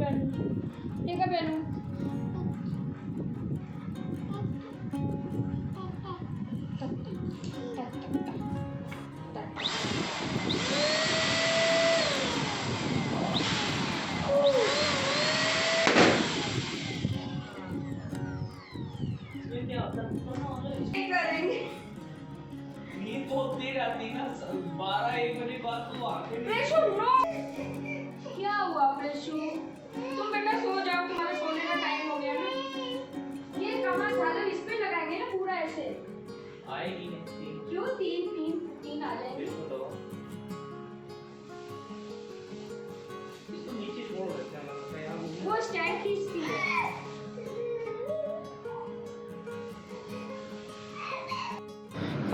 पहनूं? ये क्या पहनूं? नींद बहुत देर आती ना, 12-1 बजे बाद तो आंखें प्रेशु नो, क्या हुआ प्रेशु? तुम बेटा सो जाओ, तुम्हारा सोने का टाइम हो गया ना। ये कहाँ झालर इस पे लगाएंगे ना पूरा ऐसे? आएगी नहीं। क्यों? तीन आ जाएंगे। इसको नीचे छोड़ देते हैं, लगता है यार वो स्टैंड खींचती है।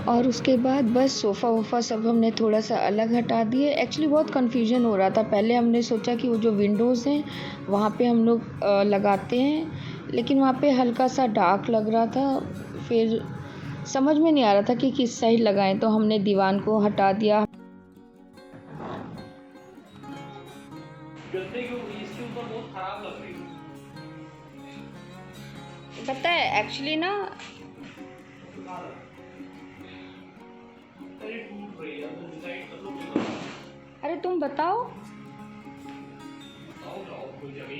और उसके बाद बस सोफ़ा वोफ़ा सब हमने थोड़ा सा अलग हटा दिए। एक्चुअली बहुत कन्फ्यूजन हो रहा था। पहले हमने सोचा कि वो जो विंडोज़ हैं वहाँ पे हम लोग लगाते हैं, लेकिन वहाँ पे हल्का सा डार्क लग रहा था। फिर समझ में नहीं आ रहा था कि किस साइड लगाएं, तो हमने दीवान को हटा दिया। गद्दे के इसके ऊपर बहुत खराब लग रही है। पता है एक्चुअली ना, अरे तुम बताओ,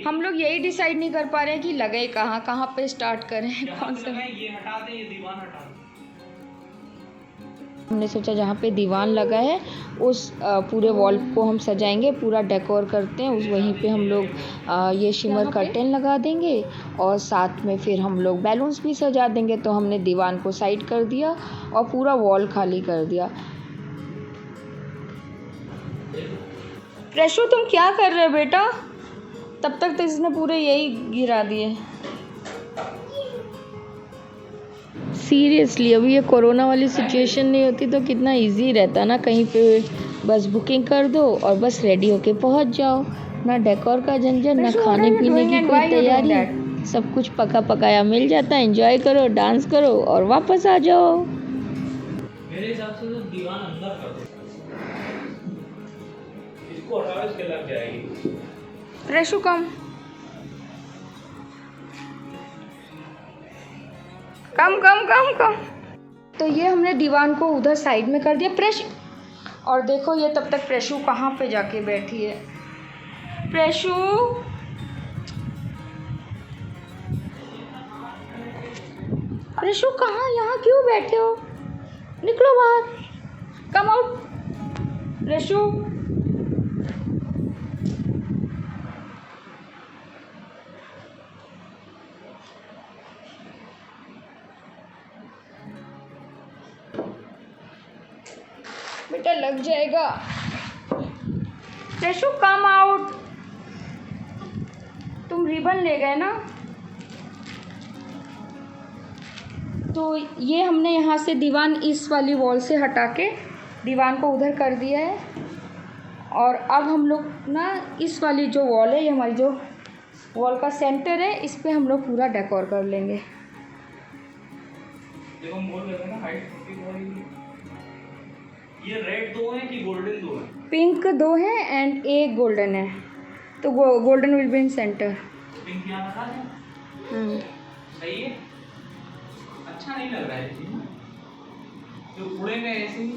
हम लोग यही डिसाइड नहीं कर पा रहे हैं कि लगे कहाँ पे स्टार्ट करें, कौन सा। ये हटा दें, ये दीवान हटा दें। हमने सोचा जहाँ पे दीवान लगा है उस पूरे वॉल को हम सजाएंगे, पूरा डेकोर करते हैं। उस वहीं पे हम लोग ये शिमर कर्टेन लगा देंगे और साथ में फिर हम लोग बैलून्स भी सजा देंगे। तो हमने दीवान को साइड कर दिया और पूरा वॉल खाली कर दिया। प्रेशु तुम क्या कर रहे हो बेटा? तब तक तो इसने पूरे यही गिरा दिए। सीरियसली अभी ये कोरोना वाली सिचुएशन नहीं होती तो कितना इजी रहता ना, कहीं पे बस बुकिंग कर दो और बस रेडी होके पहुंच जाओ। ना डेकोर का झंझट, ना खाने पीने की कोई तैयारी, सब कुछ पका पकाया मिल जाता है। एंजॉय करो, डांस करो और वापस आ जाओ। मेरे हिसाब से तो दीवान अंदर कर दो, इसको हटाओ, इसके लग जाएगी। प्रेशु कम कम। तो ये हमने दीवान को उधर साइड में कर दिया। प्रेशु, और देखो ये तब तक प्रेशु कहाँ पे जाके बैठी है। प्रेशु, प्रेशु कहाँ, यहाँ क्यों बैठे हो? निकलो बाहर, कम आउट। प्रेशु, बेटा लग जाएगा। प्रेशु कम आउट। तुम रिबन ले गए ना? तो ये हमने यहाँ से दीवान इस वाली वॉल से हटा के दीवान को उधर कर दिया है। और अब हम लोग ना इस वाली जो वॉल है, ये हमारी जो वॉल का सेंटर है, इस पे हम लोग पूरा डेकोर कर लेंगे। देखो हम बोल रहे थे ना हाइट 40। ये रेड 2 है कि गोल्डन 2 है? पिंक 2 है एंड एक गोल्डन है, तो golden will be in centre. Pink यहाँ रखा है। सही है, अच्छा नहीं लग रहा है ये, जो उड़ेगा ऐसे ही।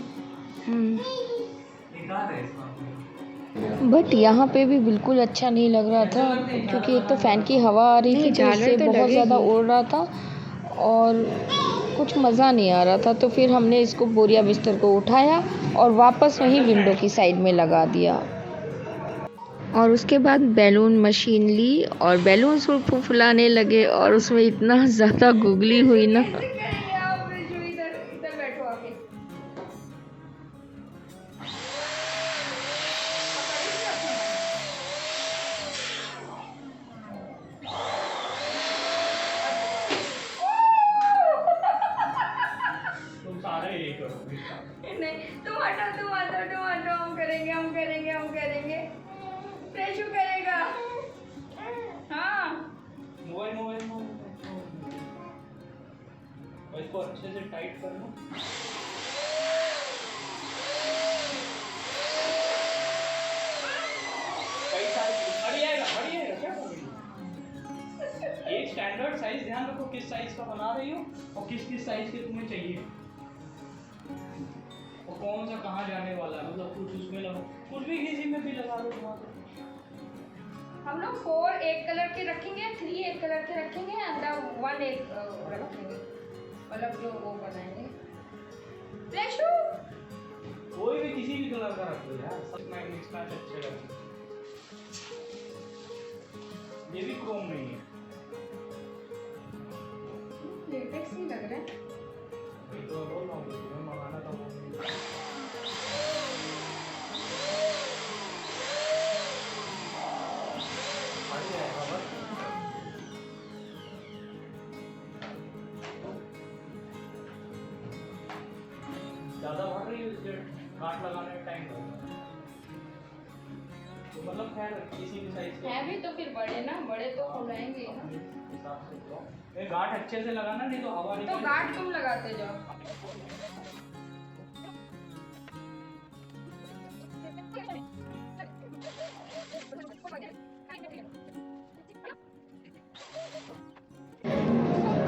बेकार है इसका। बट यहाँ पे भी बिल्कुल अच्छा नहीं लग रहा था, क्योंकि एक तो फ़ैन की हवा आ रही थी तो इससे बहुत ज़्यादा उड़ रहा था और कुछ मज़ा नहीं आ रहा था। तो फिर हमने इसको बोरिया बिस्तर को उठाया और वापस वहीं विंडो की साइड में लगा दिया। और उसके बाद बैलून मशीन ली और बैलून फुलाने लगे और उसमें इतना ज़्यादा गुगली हुई ना। नहीं, तुम हटो, हम करेंगे। प्रेशु करेगा। हाँ, मोबाइल इसको अच्छे से टाइट कर लो। कई सारे बढ़िया है क्या? एक स्टैंडर्ड साइज, ध्यान रखो किस साइज का बना रही हो और किस किस साइज के तुम्हें चाहिए और कौन सा कहाँ जाने वाला है, मतलब कुछ उसमें लगो, कुछ भी किसी में भी लगा दो तुम्हारे। हम लोग 4 एक कलर के रखेंगे, 3 एक कलर के रखेंगे एंड 1 एक रखेंगे, मतलब जो वो बनाएंगे। फ्लैशू कोई भी किसी भी कलर का रख दो यार, सब मैच अच्छे लगते। ये भी क्रोम नहीं है, लेटेक्स नहीं लग रहा है। ये तो बोल रहा हूँ तुम्हें मंगाना था वो बढ़ जाएगा बस। ज़्यादा बढ़ रही है उसके काट लगाने में टाइम लगेगा, तो मतलब खैर किसी भी साइज के है भी तो फिर बड़े ना, बड़े तो खुलाएंगे ना। हिसाब से तो ये गांठ अच्छे से लगाना, नहीं तो हवा तो गांठ तुम लगाते जाओ।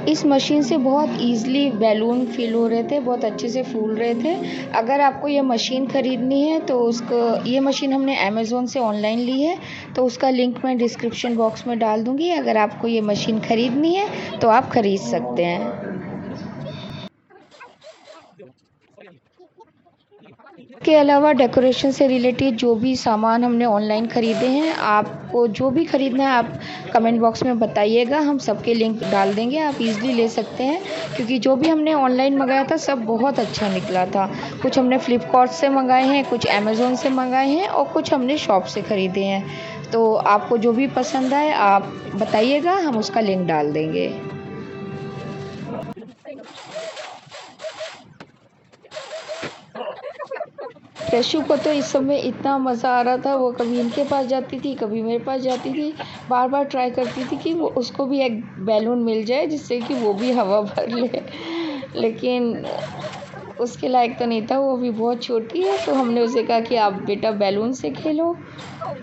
इस मशीन से बहुत ईज़िली बैलून फिल हो रहे थे, बहुत अच्छे से फूल रहे थे। अगर आपको ये मशीन ख़रीदनी है तो ये मशीन हमने अमेज़ोन से ऑनलाइन ली है, तो उसका लिंक मैं डिस्क्रिप्शन बॉक्स में डाल दूँगी। अगर आपको ये मशीन ख़रीदनी है तो आप ख़रीद सकते हैं। के अलावा डेकोरेशन से रिलेटेड जो भी सामान हमने ऑनलाइन ख़रीदे हैं, आपको जो भी ख़रीदना है आप कमेंट बॉक्स में बताइएगा, हम सबके लिंक डाल देंगे, आप इजीली ले सकते हैं। क्योंकि जो भी हमने ऑनलाइन मंगाया था सब बहुत अच्छा निकला था। कुछ हमने फ्लिपकार्ट से मंगाए हैं, कुछ अमेज़ोन से मंगाए हैं और कुछ हमने शॉप से ख़रीदे हैं। तो आपको जो भी पसंद आए आप बताइएगा, हम उसका लिंक डाल देंगे। फ्रेशू को तो इस समय इतना मज़ा आ रहा था, वो कभी इनके पास जाती थी, कभी मेरे पास जाती थी, बार बार ट्राई करती थी कि वो उसको भी एक बैलून मिल जाए जिससे कि वो भी हवा भर ले। लेकिन उसके लायक तो नहीं था, वो भी बहुत छोटी है। तो हमने उसे कहा कि आप बेटा बैलून से खेलो,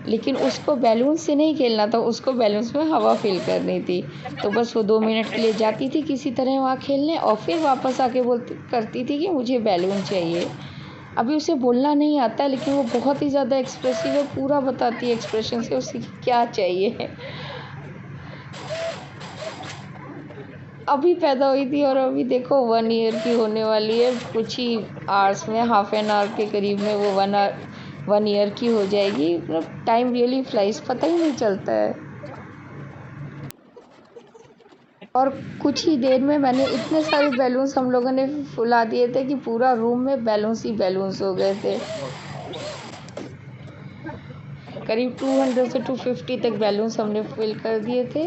लेकिन उसको बैलून से नहीं खेलना था, उसको बैलून्स में हवा फिल करनी थी। तो बस वो 2 मिनट के लिए जाती थी किसी तरह वहाँ खेलने और फिर वापस आके करती थी कि मुझे बैलून चाहिए। अभी उसे बोलना नहीं आता, लेकिन वो बहुत ही ज़्यादा एक्सप्रेसिव है, पूरा बताती है एक्सप्रेशन से उसे क्या चाहिए। अभी पैदा हुई थी और अभी देखो 1 ईयर की होने वाली है, कुछ ही आवर्स में, हाफ एन आवर के करीब में वो 1 ईयर की हो जाएगी। मतलब टाइम रियली फ्लाइज, पता ही नहीं चलता है। और कुछ ही देर में मैंने इतने सारे बैलून्स हम लोगों ने फुला दिए थे कि पूरा रूम में बैलून्स ही बैलून्स हो गए थे। करीब 200 से 250 तक बैलून्स हमने फिल कर दिए थे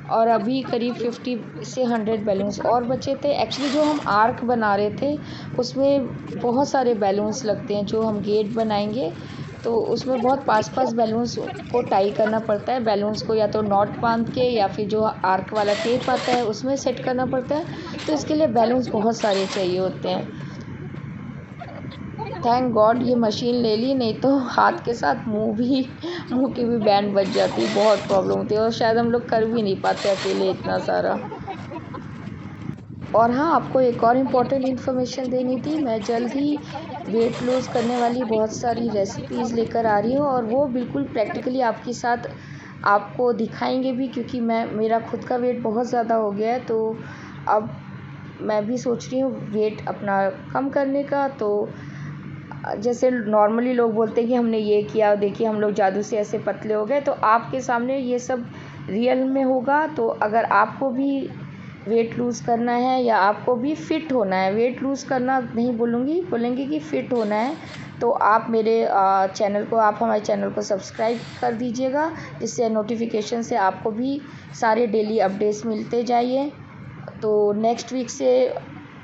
और अभी करीब 50 से 100 बैलून्स और बचे थे। एक्चुअली जो हम आर्क बना रहे थे उसमें बहुत सारे बैलून्स लगते हैं। जो हम गेट बनाएंगे तो उसमें बहुत पास बैलून्स को टाई करना पड़ता है। बैलून्स को या तो नॉट बांध के या फिर जो आर्क वाला टेप आता है उसमें सेट करना पड़ता है। तो इसके लिए बैलून्स बहुत सारे चाहिए होते हैं। थैंक गॉड ये मशीन ले ली, नहीं तो हाथ के साथ मुंह की भी बैंड बज जाती, बहुत प्रॉब्लम होती है और शायद हम लोग कर भी नहीं पाते अकेले इतना सारा। और हाँ, आपको एक और इम्पॉर्टेंट इन्फॉर्मेशन देनी थी। मैं जल्द ही वेट लूज़ करने वाली बहुत सारी रेसिपीज़ लेकर आ रही हूँ और वो बिल्कुल प्रैक्टिकली आपके साथ आपको दिखाएंगे भी, क्योंकि मेरा खुद का वेट बहुत ज़्यादा हो गया है। तो अब मैं भी सोच रही हूँ वेट अपना कम करने का। तो जैसे नॉर्मली लोग बोलते हैं कि हमने ये किया, देखिए हम लोग जादू से ऐसे पतले हो गए, तो आपके सामने ये सब रियल में होगा। तो अगर आपको भी वेट लूज़ करना है या आपको भी फ़िट होना है, वेट लूज़ करना नहीं बोलेंगे कि फ़िट होना है, तो आप हमारे चैनल को सब्सक्राइब कर दीजिएगा, जिससे नोटिफिकेशन से आपको भी सारे डेली अपडेट्स मिलते जाइए। तो नेक्स्ट वीक से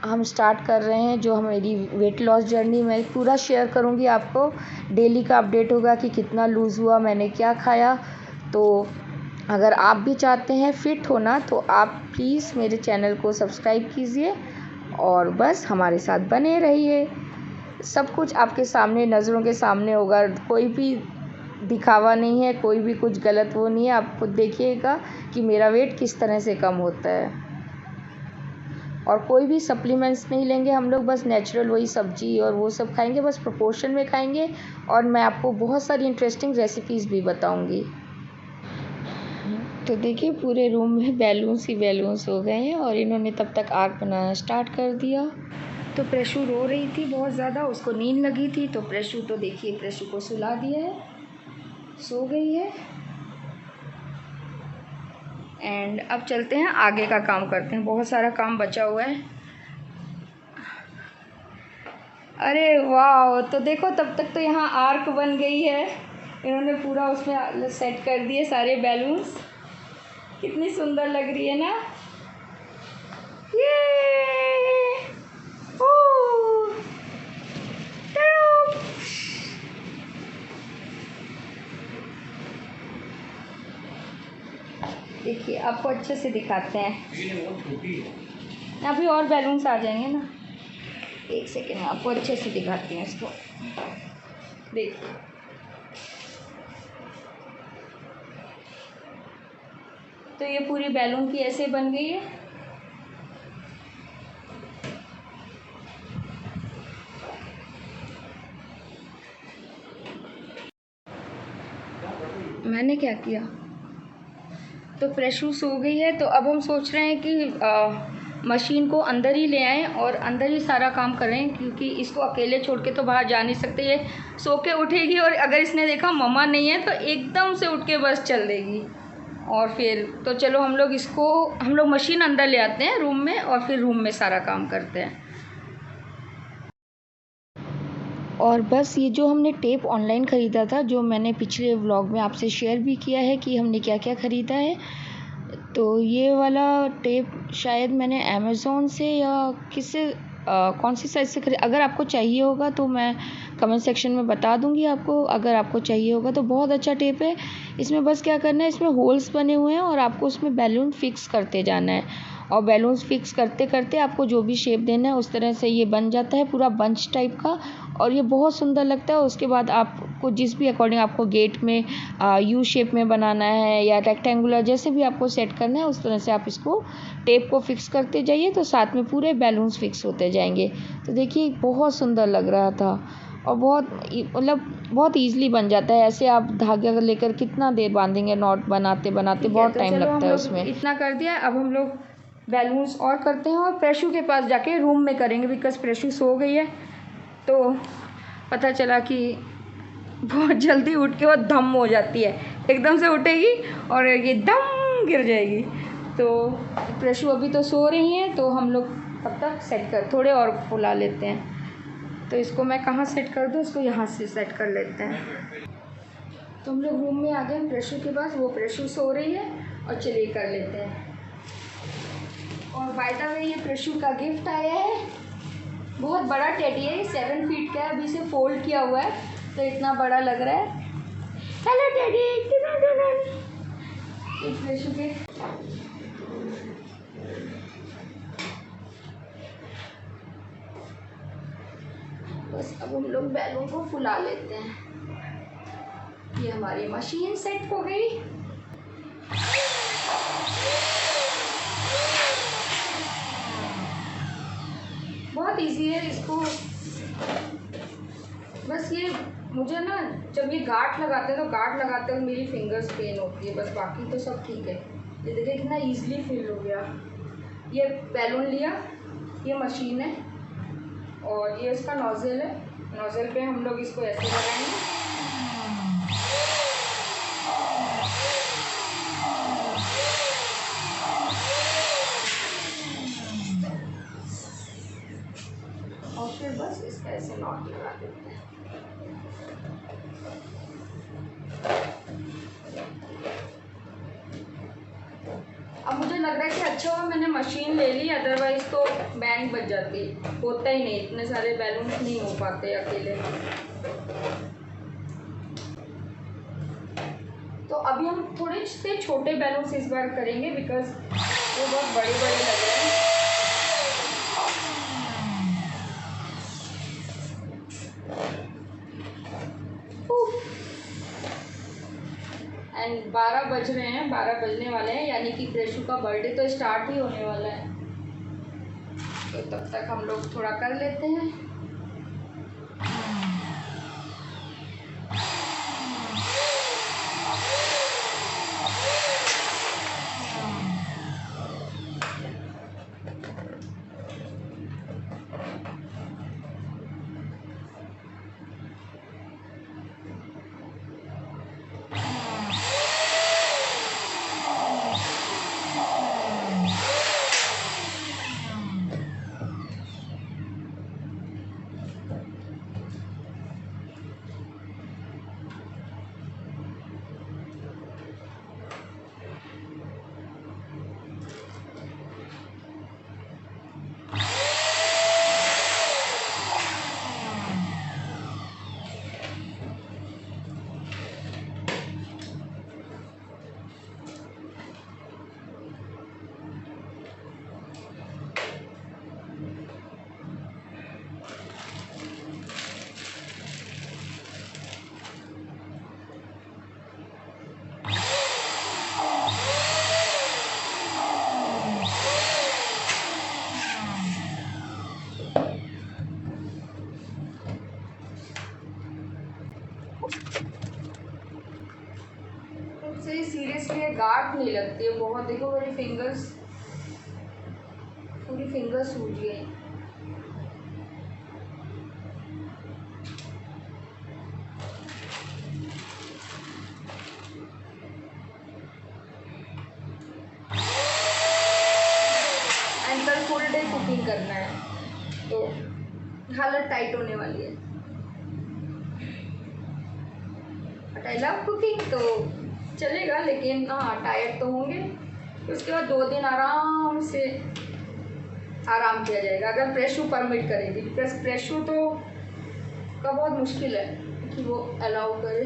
हम स्टार्ट कर रहे हैं जो मेरी वेट लॉस जर्नी, मैं पूरा शेयर करूंगी आपको। डेली का अपडेट होगा कि कितना लूज़ हुआ, मैंने क्या खाया। तो अगर आप भी चाहते हैं फ़िट होना तो आप प्लीज़ मेरे चैनल को सब्सक्राइब कीजिए और बस हमारे साथ बने रहिए। सब कुछ आपके सामने, नज़रों के सामने होगा। कोई भी दिखावा नहीं है, कोई भी कुछ गलत वो नहीं है। आप खुद देखिएगा कि मेरा वेट किस तरह से कम होता है। और कोई भी सप्लीमेंट्स नहीं लेंगे हम लोग, बस नेचुरल वही सब्जी और वो सब खाएंगे, बस प्रोपोर्शन में खाएंगे। और मैं आपको बहुत सारी इंटरेस्टिंग रेसिपीज़ भी बताऊंगी। तो देखिए पूरे रूम में बैलून्स ही बैलून्स हो गए हैं और इन्होंने तब तक आग बनाना स्टार्ट कर दिया। तो प्रेशू रो रही थी बहुत ज़्यादा, उसको नींद लगी थी। तो प्रेशू तो देखिए प्रेशू को सुला दिया है, सो गई है। एंड अब चलते हैं आगे का काम करते हैं, बहुत सारा काम बचा हुआ है। अरे वाह, तो देखो तब तक तो यहाँ आर्क बन गई है। इन्होंने पूरा उसमें सेट कर दिए सारे बैलून्स, कितनी सुंदर लग रही है ना ये। देखिए आपको अच्छे से दिखाते हैं, अभी और बैलून्स आ जाएंगे ना। एक सेकेंड में आपको अच्छे से दिखाती हैं इसको। देखिए तो ये पूरी बैलून की ऐसे बन गई है। मैंने क्या किया, तो प्रेशू सो गई है। तो अब हम सोच रहे हैं कि मशीन को अंदर ही ले आएँ और अंदर ही सारा काम करें, क्योंकि इसको अकेले छोड़ के तो बाहर जा नहीं सकते। ये सो के उठेगी और अगर इसने देखा मम्मा नहीं है तो एकदम से उठ के बस चल देगी। और फिर तो चलो हम लोग मशीन अंदर ले आते हैं रूम में और फिर रूम में सारा काम करते हैं। और बस ये जो हमने टेप ऑनलाइन ख़रीदा था, जो मैंने पिछले व्लॉग में आपसे शेयर भी किया है कि हमने क्या क्या ख़रीदा है, तो ये वाला टेप शायद मैंने अमेज़ोन से या किससे कौन सी साइट से अगर आपको चाहिए होगा तो मैं कमेंट सेक्शन में बता दूंगी आपको। अगर आपको चाहिए होगा तो बहुत अच्छा टेप है। इसमें बस क्या करना है, इसमें होल्स बने हुए हैं और आपको उसमें बैलून फिक्स करते जाना है। और बैलून्स फिक्स करते करते आपको जो भी शेप देना है उस तरह से ये बन जाता है, पूरा बंच टाइप का। और ये बहुत सुंदर लगता है। उसके बाद आपको जिस भी अकॉर्डिंग आपको गेट में यू शेप में बनाना है या रेक्टेंगुलर, जैसे भी आपको सेट करना है उस तरह से आप इसको टेप को फिक्स करते जाइए, तो साथ में पूरे बैलून्स फिक्स होते जाएंगे। तो देखिए बहुत सुंदर लग रहा था और बहुत ईजिली बन जाता है। ऐसे आप धागे लेकर कितना देर बांधेंगे, नॉट बनाते बनाते बहुत टाइम लगता है उसमें। इतना कर दिया, अब हम लोग बैलून्स और करते हैं और प्रेशू के पास जाके रूम में करेंगे, बिकॉज प्रेशू सो गई है। तो पता चला कि बहुत जल्दी उठ के वो धम हो जाती है, एकदम से उठेगी और ये दम गिर जाएगी। तो प्रेशू अभी तो सो रही हैं, तो हम लोग तब तक थोड़े और फुला लेते हैं। तो इसको मैं कहाँ सेट कर दूँ, इसको यहाँ से सेट कर लेते हैं। तो हम लोग रूम में आ गए प्रेशू के पास, वो प्रेशू सो रही है और चलिए कर लेते हैं। और बाय द वे ये प्रेशू का गिफ्ट आया है, बहुत बड़ा टेडी है, 7 फीट का है। अभी से फोल्ड किया हुआ है तो इतना बड़ा लग रहा है। हेलो टेडी, प्रेशू के बस अब हम लोग बैलून को फुला लेते हैं। ये हमारी मशीन सेट हो गई। बहुत इजी है, इसको बस ये मुझे ना जब ये गांठ लगाते हैं तो गांठ लगाते हुए मेरी फिंगर्स पेन होती है, बस बाकी तो सब ठीक है। ये देखिए कितना इजीली फिल हो गया। ये बैलून लिया, ये मशीन है और ये इसका नोज़ल है। नोज़ल पे हम लोग इसको ऐसे लगाएंगे और फिर बस इसका ऐसे नॉट लगा देते हैं। अब मुझे लग रहा है कि अच्छा हुआ मैंने मशीन ले ली, अदरवाइज तो बैंड बच जाती, होता ही नहीं, इतने सारे बैलून नहीं हो पाते अकेले। तो अभी हम थोड़े से छोटे बैलून्स इस बार करेंगे, बिकॉज वो बहुत बड़े बड़े लग रहे हैं। एंड 12 बज रहे हैं, 12 बजने वाले हैं, यानी कि प्रेशु का बर्थडे तो स्टार्ट ही होने वाला है। तो तब तक हम लोग थोड़ा कर लेते हैं। मुझसे सीरियसली गांठ नहीं लगती है बहुत। देखो मेरी फिंगर्स, पूरी फिंगर्स सूज गई। कल फुल डे कुकिंग करना है तो हालत टाइट होने वाली है। बट आई लव कुकिंग तो चलेगा, लेकिन हाँ टायर्ड तो होंगे। उसके बाद 2 दिन आराम से आराम किया जाएगा अगर प्रेशु परमिट करेगी, बिकॉज प्रेशु तो का बहुत मुश्किल है कि वो अलाउ करे।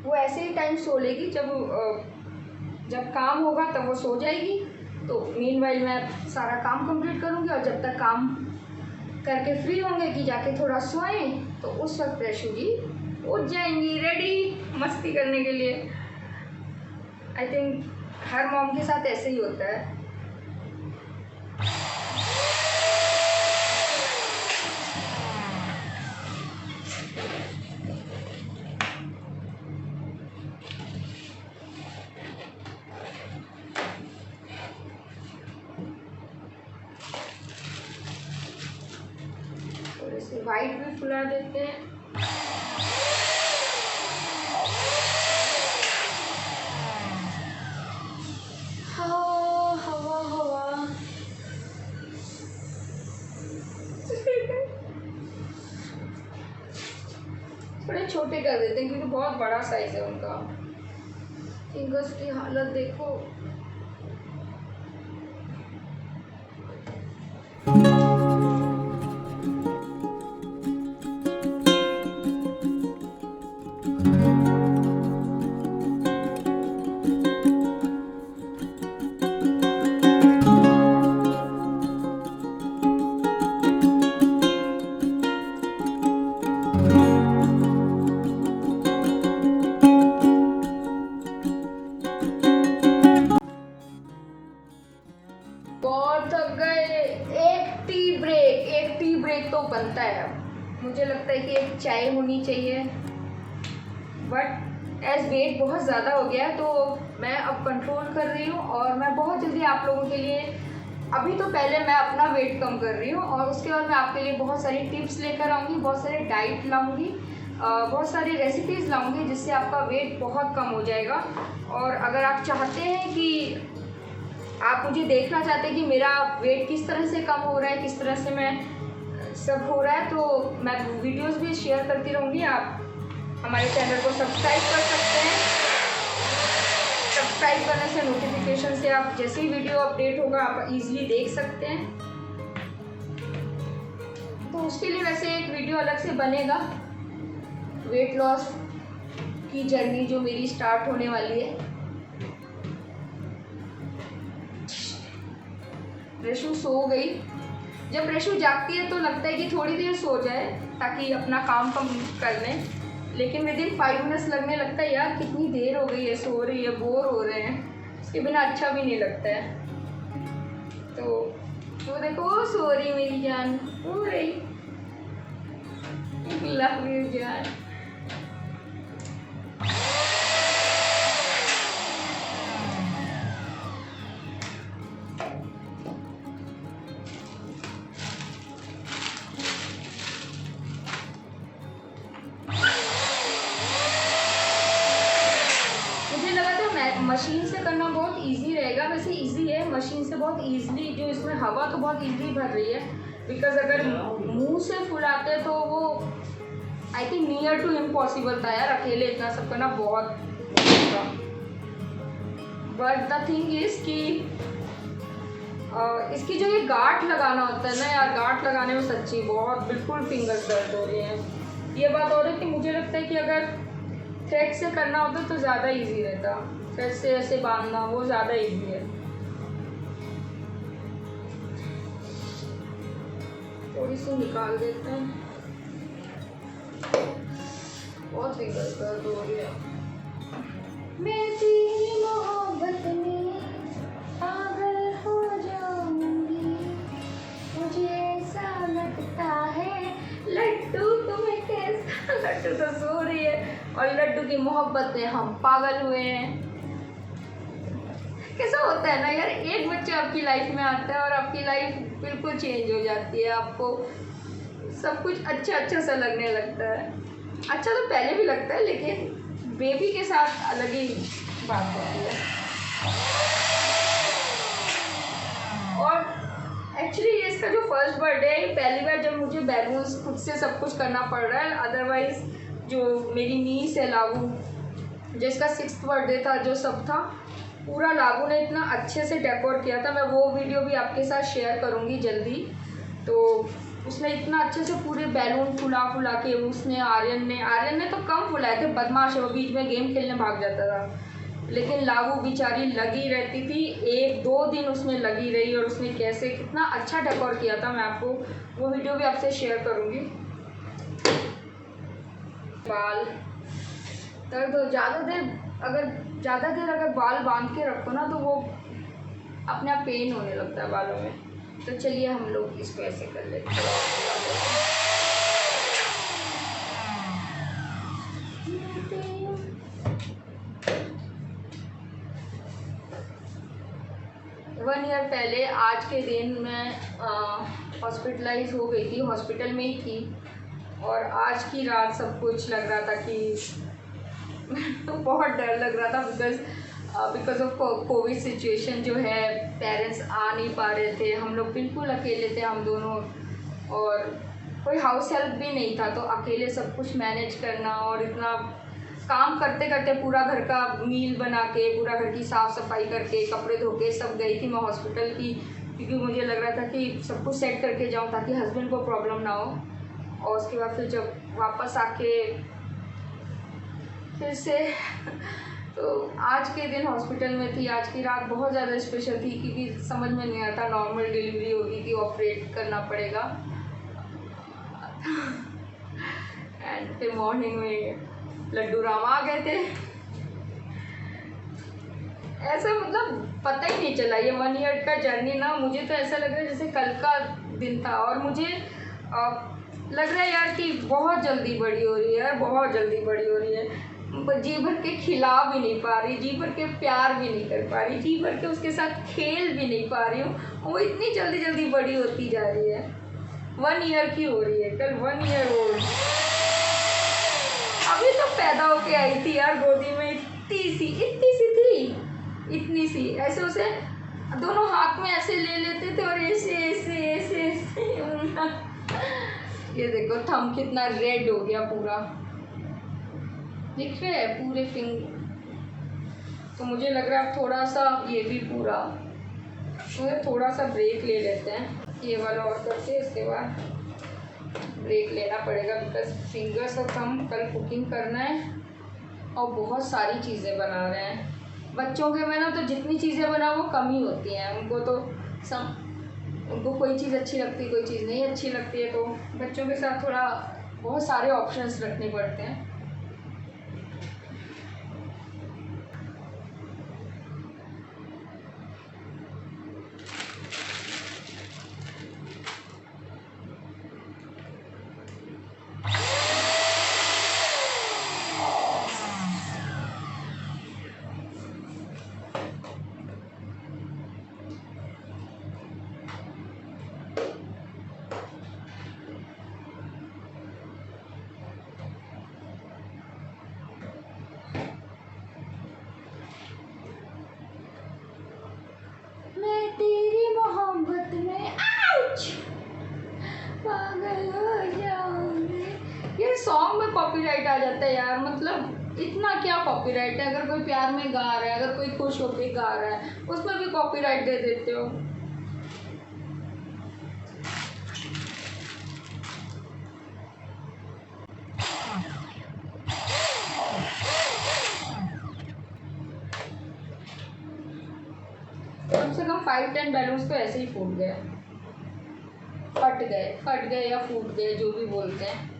वो ऐसे ही टाइम सो लेगी, जब काम होगा तब वो सो जाएगी। तो मीनवाइल मैं सारा काम कंप्लीट करूँगी, और जब तक काम करके फ्री होंगे कि जाके थोड़ा सोएं, तो उस वक्त प्रेशु जी उठ जाएंगी रेडी मस्ती करने के लिए। आई थिंक हर मॉम के साथ ऐसे ही होता है। थोड़े से वाइट भी फुला देते हैं। थोड़े छोटे कर देते हैं क्योंकि बहुत बड़ा साइज है उनका। फिंगर्स की हालत देखो। बहुत थक गए। एक टी ब्रेक तो बनता है। मुझे लगता है कि एक चाय होनी चाहिए, बट एज वेट बहुत ज़्यादा हो गया है तो मैं अब कंट्रोल कर रही हूँ। और मैं बहुत जल्दी आप लोगों के लिए, अभी तो पहले मैं अपना वेट कम कर रही हूँ, और उसके बाद मैं आपके लिए बहुत सारी टिप्स लेकर आऊँगी, बहुत सारे डाइट लाऊँगी, बहुत सारी रेसिपीज़ लाऊँगी, जिससे आपका वेट बहुत कम हो जाएगा। और अगर आप चाहते हैं कि आप मुझे देखना चाहते हैं कि मेरा वेट किस तरह से कम हो रहा है, किस तरह से मैं सब हो रहा है, तो मैं वीडियोस भी शेयर करती रहूँगी। आप हमारे चैनल को सब्सक्राइब कर सकते हैं। सब्सक्राइब करने से नोटिफिकेशन से आप जैसे ही वीडियो अपडेट होगा आप इजीली देख सकते हैं। तो उसके लिए वैसे एक वीडियो अलग से बनेगा, वेट लॉस की जर्नी जो मेरी स्टार्ट होने वाली है। प्रेशु सो गई जब रेशु जागती है तो लगता है कि थोड़ी देर सो जाए ताकि अपना काम कर लें, लेकिन विद इन 5 मिनट्स लगने लगता है यार कितनी देर हो गई है, सो रही है, बोर हो रहे हैं, उसके बिना अच्छा भी नहीं लगता है। तो देखो सो रही मेरी जान, सो रही, लव यू जान। मशीन से करना बहुत इजी रहेगा, वैसे इजी है, मशीन से बहुत इजीली, जो इसमें हवा तो बहुत इजीली भर रही है, बिकॉज अगर मुंह से फुलाते तो वो I think near to impossible था यार, अकेले इतना सब करना बहुत था। बट द थिंग इज कि इसकी जो ये गांठ लगाना होता है ना यार, गांठ लगाने में सच्ची बहुत बिल्कुल फिंगर्स दर्द हो रही हैं। ये बात और है कि मुझे लगता है कि अगर थ्रेड से करना होता तो ज़्यादा इजी रहता, थ्रेड से ऐसे बांधना वो ज़्यादा इजी है। थोड़ी सी निकाल देते हैं, बहुत फिंगर्स दर्द हो रही है। मैं तेरी मोहब्बत में पागल हो जाऊंगी, मुझे ऐसा लगता है। लड्डू तुम्हें कैसा, लड्डू तो सो रही है और लड्डू की मोहब्बत में हम पागल हुए हैं। कैसा होता है ना यार, एक बच्चा आपकी लाइफ में आता है और आपकी लाइफ बिल्कुल चेंज हो जाती है, आपको सब कुछ अच्छा अच्छा सा लगने लगता है। अच्छा तो पहले भी लगता है, लेकिन बेबी के साथ अलग ही बात होती है। और एक्चुअली इसका जो फर्स्ट बर्थडे है, पहली बार जब मुझे बैलून्स खुद से सब कुछ करना पड़ रहा है। अदरवाइज जो मेरी नीस है लागू, जिसका 6th बर्थडे था, जो सब था पूरा लागू ने इतना अच्छे से डेकोर किया था। मैं वो वीडियो भी आपके साथ शेयर करूँगी जल्दी। तो उसने इतना अच्छे से पूरे बैलून फुला के, उसने आर्यन ने तो कम फुलाए थे, बदमाश है वो, बीच में गेम खेलने भाग जाता था, लेकिन लागू बेचारी लगी रहती थी। 1-2 दिन उसमें लगी रही और उसने कैसे कितना अच्छा डेकोर किया था, मैं आपको वो वीडियो भी आपसे शेयर करूँगी। बाल दर्द हो, ज़्यादा देर अगर बाल बांध के रखो ना तो वो अपने आप पेन होने लगता है बालों में। तो चलिए हम लोग इसको ऐसे कर लेते हैं। 1 ईयर पहले आज के दिन मैं हॉस्पिटलाइज हो गई थी, हॉस्पिटल में ही थी। और आज की रात सब कुछ लग रहा था कि तो बहुत डर लग रहा था, बिकॉज ऑफ कोविड सिचुएशन जो है, पेरेंट्स आ नहीं पा रहे थे, हम लोग बिल्कुल अकेले थे हम दोनों, और कोई हाउस हेल्प भी नहीं था। तो अकेले सब कुछ मैनेज करना और इतना काम करते करते पूरा घर का मील बना के, पूरा घर की साफ़ सफाई करके, कपड़े धो के सब गई थी मैं हॉस्पिटल की, क्योंकि मुझे लग रहा था कि सब कुछ सेट करके जाऊँ ताकि हस्बैंड को प्रॉब्लम ना हो। और उसके बाद फिर जब वापस आके फिर से तो आज के दिन हॉस्पिटल में थी। आज की रात बहुत ज़्यादा स्पेशल थी, क्योंकि समझ में नहीं आता नॉर्मल डिलीवरी होगी कि ऑपरेट करना पड़ेगा। एंड फिर मॉर्निंग में लड्डू राम आ गए थे। ऐसा मतलब पता ही नहीं चला, ये 1 ईयर का जर्नी ना, मुझे तो ऐसा लग रहा है जैसे कल का दिन था। और मुझे लग रहा है यार कि बहुत जल्दी बड़ी हो रही है, बहुत जल्दी बड़ी हो रही है। जी भर के खिला भी नहीं पा रही, जी भर के प्यार भी नहीं कर पा रही, जी भर के उसके साथ खेल भी नहीं पा रही हूँ। वो इतनी जल्दी जल्दी बड़ी होती जा रही है। 1 ईयर की हो रही है, कल 1 ईयर ओल्ड। अभी तो पैदा होके आई थी यार गोदी में, इतनी सी थी, इतनी सी। ऐसे उसे दोनों हाथ में ऐसे ले लेते थे और ऐसे ऐसे ऐसे ऐसे। ये देखो थंब कितना रेड हो गया पूरा, दिख रहे हैं पूरे फिंगर। तो मुझे लग रहा है थोड़ा सा ये भी पूरा, मुझे थोड़ा सा ब्रेक ले लेते हैं, ये वाला और करते हैं, इसके बाद ब्रेक लेना पड़ेगा, बिकॉज फिंगर्स और थंब कल कुकिंग करना है और बहुत सारी चीज़ें बना रहे हैं। बच्चों के में ना तो जितनी चीज़ें बनाओ वो कम ही होती हैं, उनको तो उनको कोई चीज़ अच्छी लगती है, कोई चीज़ नहीं अच्छी लगती है, तो बच्चों के साथ थोड़ा बहुत सारे ऑप्शंस रखने पड़ते हैं। मैं तेरी मोहब्बत में पागल हो जाऊंगी। ये सॉन्ग में कॉपीराइट आ जाता है यार, मतलब इतना क्या कॉपीराइट है। अगर कोई प्यार में गा रहा है, अगर कोई खुश होकर गा रहा है, उसमें भी कॉपीराइट दे देते हो। कम से कम 5-10 बैलून्स तो ऐसे ही फूट गए, फट गए या फूट गए, जो भी बोलते हैं।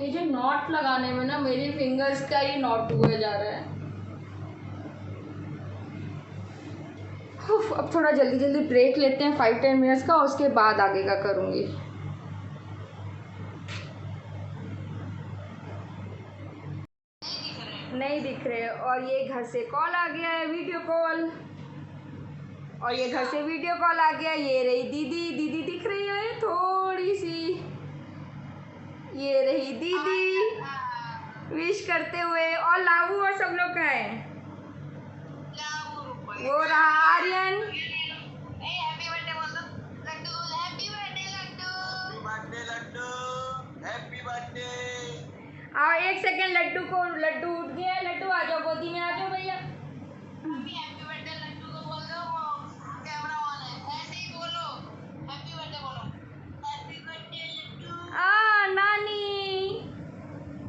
ये जो नॉट लगाने में ना, मेरी फिंगर्स का ही नॉट हुआ जा रहा है। अब थोड़ा जल्दी जल्दी ब्रेक लेते हैं 5-10 मिनट्स का, उसके बाद आगे का करूँगी। नहीं दिख रहे। और ये घर से कॉल आ गया है, वीडियो कॉल, और ये घर से वीडियो कॉल आ गया। ये रही दीदी दिख रही है थोड़ी सी, ये रही दीदी विश करते हुए। और लाबू और सब लोग का है, वो रहा आर्यन। और 1 सेकेंड, लड्डू उठ गया। लड्डू आ जाओ, गोदी में आ जाओ भैया।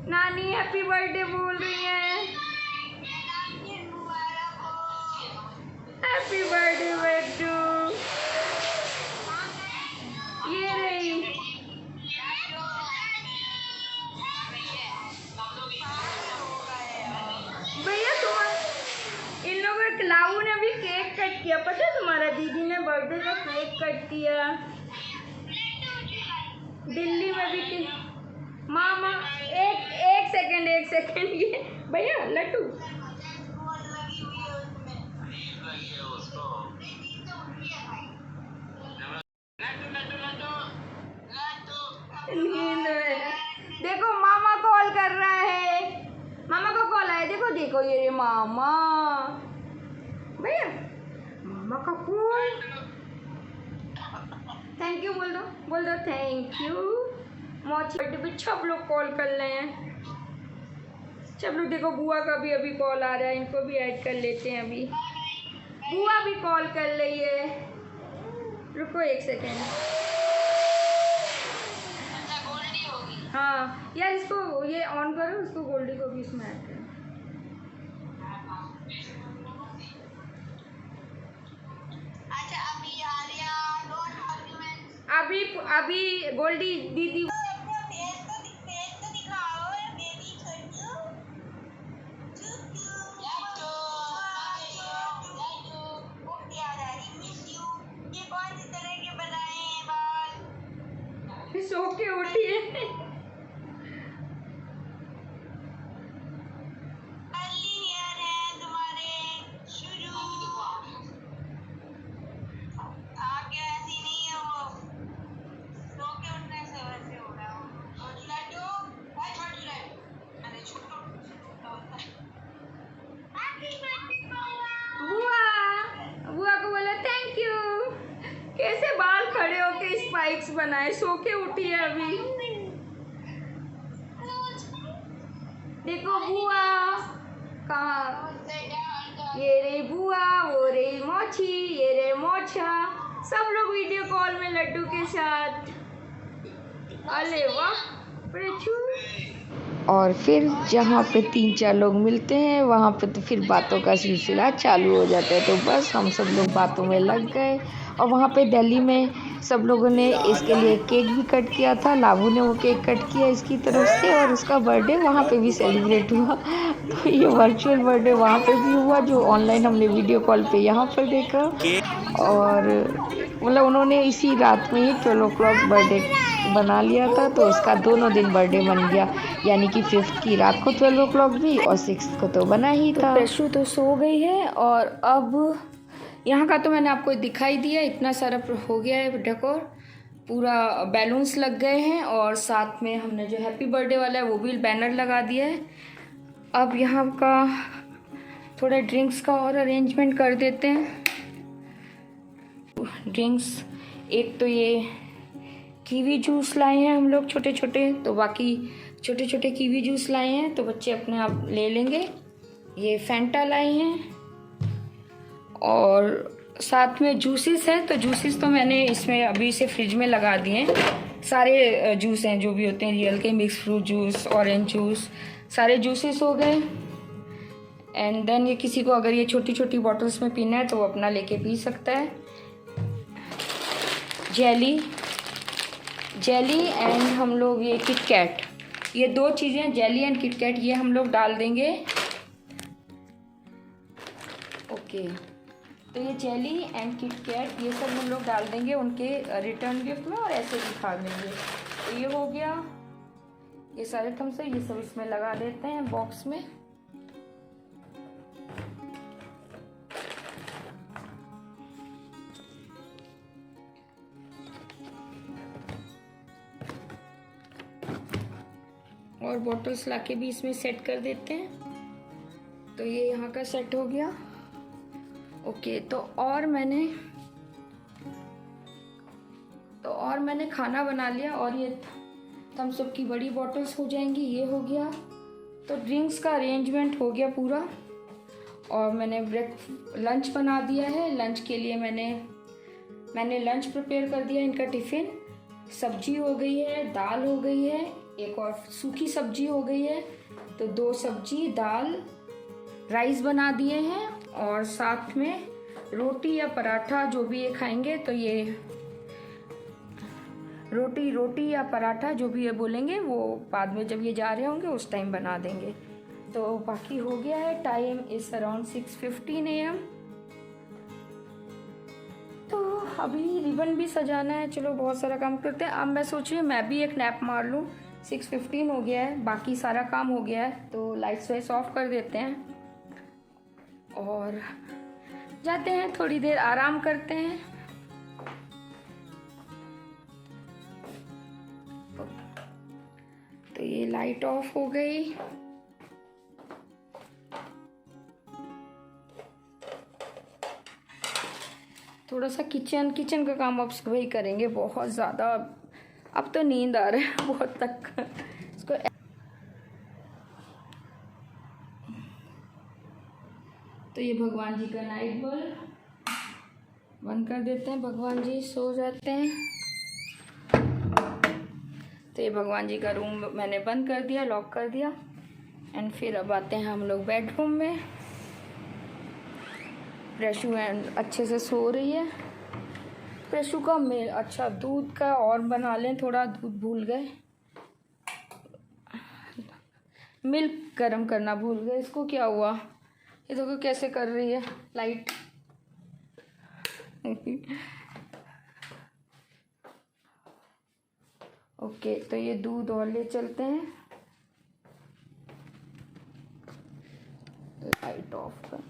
नानी हैप्पी बर्थडे बोल रही है। Happy birthday Laddu. ये रही भैया, इन लोगों के लाऊ ने भी केक कट किया, पता है तुम्हारा? दीदी ने बर्थडे का केक कट किया दिल्ली में भी। मामा एक सेकेंड ये भैया लड्डू नींद में। देखो मामा कॉल कर रहा है, मामा का कॉल आया। देखो ये मामा, भैया मामा का कॉल। थैंक यू बोल दो थैंक यू। मौची बर्थडे पे सब लोग कॉल कर रहे हैं, सब लोग। देखो बुआ का भी अभी कॉल आ रहा है, इनको भी ऐड कर लेते हैं अभी। बुआ भी कॉल कर रही है, रुको 1 सेकेंड। हाँ यार, इसको ये ऑन करो, उसको गोल्डी को भी इसमें ऐड करो। अभी गोल्डी दीदी सो के उठी है। बुआ को बोला थैंक यू। कैसे बाल खड़े होके स्पाइक्स बनाए, सो के उठी है अभी। देखो बुआ कहाँ, ये रही बुआ, वो रही मोची, ये रही मोछा, सब लोग वीडियो कॉल में लड्डू के साथ। अरे वाह, और फिर जहाँ पे 3-4 लोग मिलते हैं वहाँ पे तो फिर बातों का सिलसिला चालू हो जाता है। तो बस हम सब लोग बातों में लग गए और वहाँ पे दिल्ली में सब लोगों ने इसके लिए केक भी कट किया था। लाबू ने वो केक कट किया इसकी तरफ से और उसका बर्थडे वहाँ पे भी सेलिब्रेट हुआ। तो ये वर्चुअल बर्थडे वहाँ पे भी हुआ जो ऑनलाइन हमने वीडियो कॉल पे यहाँ पर देखा। और मतलब उन्होंने इसी रात में ही 12 o'clock बर्थडे बना लिया था, तो उसका दोनों दिन बर्थडे बन गया। यानी कि 5th की रात को 12 o'clock भी और 6th को तो बना ही था। तो प्रशु तो सो गई है और अब यहाँ का तो मैंने आपको दिखाई दिया, इतना सारा हो गया है डेकोर, पूरा बैलून्स लग गए हैं और साथ में हमने जो हैप्पी बर्थडे वाला है वो भी बैनर लगा दिया है। अब यहाँ का थोड़ा ड्रिंक्स का और अरेंजमेंट कर देते हैं। ड्रिंक्स एक तो ये कीवी जूस लाए हैं हम लोग छोटे छोटे, तो बाकी छोटे छोटे कीवी जूस लाए हैं तो बच्चे अपने आप ले लेंगे। ये फैंटा लाए हैं और साथ में जूसेस है, तो जूसेस तो मैंने इसमें अभी से फ्रिज में लगा दिए हैं। सारे जूस हैं जो भी होते हैं, रियल के mix fruit juice, orange juice, सारे जूसेस हो गए। एंड देन ये किसी को अगर ये छोटी छोटी बॉटल्स में पीना है तो वो अपना लेके पी सकता है। जेली एंड हम लोग ये किटकैट, ये 2 चीज़ें जेली एंड किटकैट ये हम लोग डाल देंगे। ओके, तो ये जेली एंड किटकैट ये सब हम लोग डाल देंगे उनके रिटर्न गिफ्ट में और ऐसे भी खा लेंगे। तो ये हो गया, ये सारे थम्स है, ये सब इसमें लगा देते हैं बॉक्स में। और बॉटल्स लाके भी इसमें सेट कर देते हैं। तो ये यहाँ का सेट हो गया। ओके, तो और मैंने खाना बना लिया और ये थम्स अप की बड़ी बॉटल्स हो जाएंगी, ये हो गया। तो ड्रिंक्स का अरेंजमेंट हो गया पूरा और मैंने लंच बना दिया है। लंच के लिए मैंने लंच प्रिपेयर कर दिया, इनका टिफ़िन। सब्जी हो गई है, दाल हो गई है, एक और सूखी सब्जी हो गई है, तो 2 सब्जी, दाल, राइस बना दिए हैं और साथ में रोटी या पराठा जो भी ये खाएंगे तो ये रोटी या पराठा जो भी ये बोलेंगे वो बाद में जब ये जा रहे होंगे उस टाइम बना देंगे। तो बाकी हो गया है, टाइम इज़ अराउंड 6:15 AM। तो अभी रिबन भी सजाना है, चलो बहुत सारा काम करते हैं। अब मैं सोच रही हूँ मैं भी एक नैप मार लूँ, 6:15 हो गया है, बाकी सारा काम हो गया है। तो लाइट्स वाइट्स ऑफ कर देते हैं और जाते हैं, थोड़ी देर आराम करते हैं। तो ये लाइट ऑफ हो गई। थोड़ा सा किचन का काम अब वही करेंगे, बहुत ज़्यादा अब तो नींद आ रहा है बहुत तक इसको। तो ये भगवान जी का नाइट बल्ब बंद कर देते हैं, भगवान जी सो जाते हैं। तो ये भगवान जी का रूम मैंने बंद कर दिया, लॉक कर दिया। एंड फिर अब आते हैं हम लोग बेडरूम में। प्रशु अच्छे से सो रही है। प्रशु का अच्छा दूध का और बना लें, थोड़ा दूध भूल गए, मिल्क गरम करना भूल गए। इसको क्या हुआ, ये देखो कैसे कर रही है लाइट। ओके, तो ये दूध और ले चलते हैं। लाइट ऑफ कर।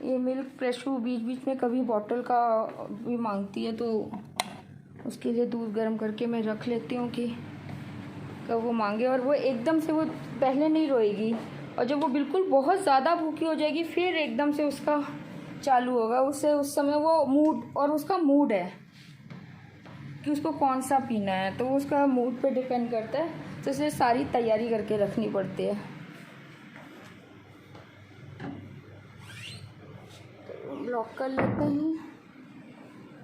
ये मिल्क प्रशु बीच बीच में कभी बॉटल का भी मांगती है, तो उसके लिए दूध गर्म करके मैं रख लेती हूँ कि कब वो मांगे। और वो एकदम से वो पहले नहीं रोएगी, और जब वो बिल्कुल बहुत ज़्यादा भूखी हो जाएगी फिर एकदम से उसका चालू होगा। उससे उस समय वो मूड, और उसका मूड है कि उसको कौन सा पीना है, तो उसका मूड पे डिपेंड करता है। तो इसलिए सारी तैयारी करके रखनी पड़ती है। तो लॉक कर लेते हैं।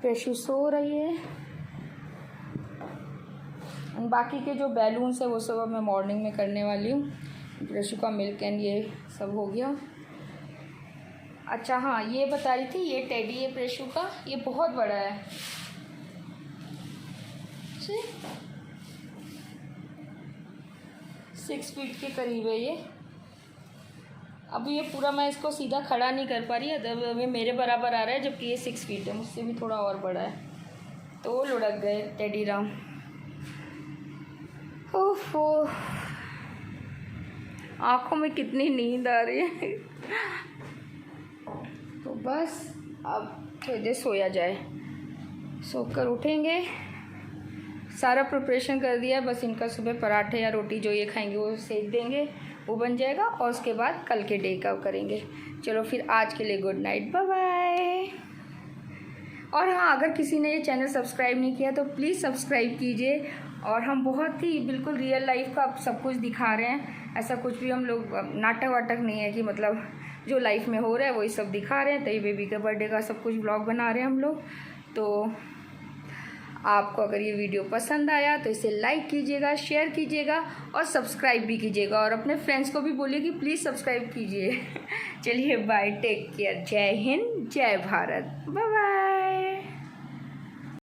प्रशु सो रही है। बाकी के जो बैलून्स है वो सब अब मैं मॉर्निंग में करने वाली हूँ। प्रेशु का मिल्क एंड ये सब हो गया। अच्छा हाँ, ये बता रही थी, ये टेडी है प्रेशु का, ये बहुत बड़ा है। 6 फीट के करीब है ये। अभी ये पूरा मैं इसको सीधा खड़ा नहीं कर पा रही है, अभी मेरे बराबर आ रहा है, जबकि ये 6 फीट है, मुझसे भी थोड़ा और बड़ा है। तो वो लुढ़क गए टेडी राम। ओफो, आँखों में कितनी नींद आ रही है। तो बस अब थोड़ी देर सोया जाए, सोकर उठेंगे। सारा प्रिपरेशन कर दिया है, बस इनका सुबह पराठे या रोटी जो ये खाएंगे वो सेक देंगे, वो बन जाएगा और उसके बाद कल के डे का करेंगे। चलो फिर आज के लिए गुड नाइट, बाय बाय। और हाँ, अगर किसी ने ये चैनल सब्सक्राइब नहीं किया तो प्लीज़ सब्सक्राइब कीजिए। और हम बहुत ही बिल्कुल रियल लाइफ का सब कुछ दिखा रहे हैं, ऐसा कुछ भी हम लोग नाटक वाटक नहीं है कि मतलब जो लाइफ में हो रहा है वही सब दिखा रहे हैं। तो ये बेबी के बर्थडे का सब कुछ व्लॉग बना रहे हैं हम लोग। तो आपको अगर ये वीडियो पसंद आया तो इसे लाइक कीजिएगा, शेयर कीजिएगा और सब्सक्राइब भी कीजिएगा, और अपने फ्रेंड्स को भी बोलिए कि प्लीज़ सब्सक्राइब कीजिए। चलिए बाय, टेक केयर, जय हिंद, जय भारत, बाय बाय।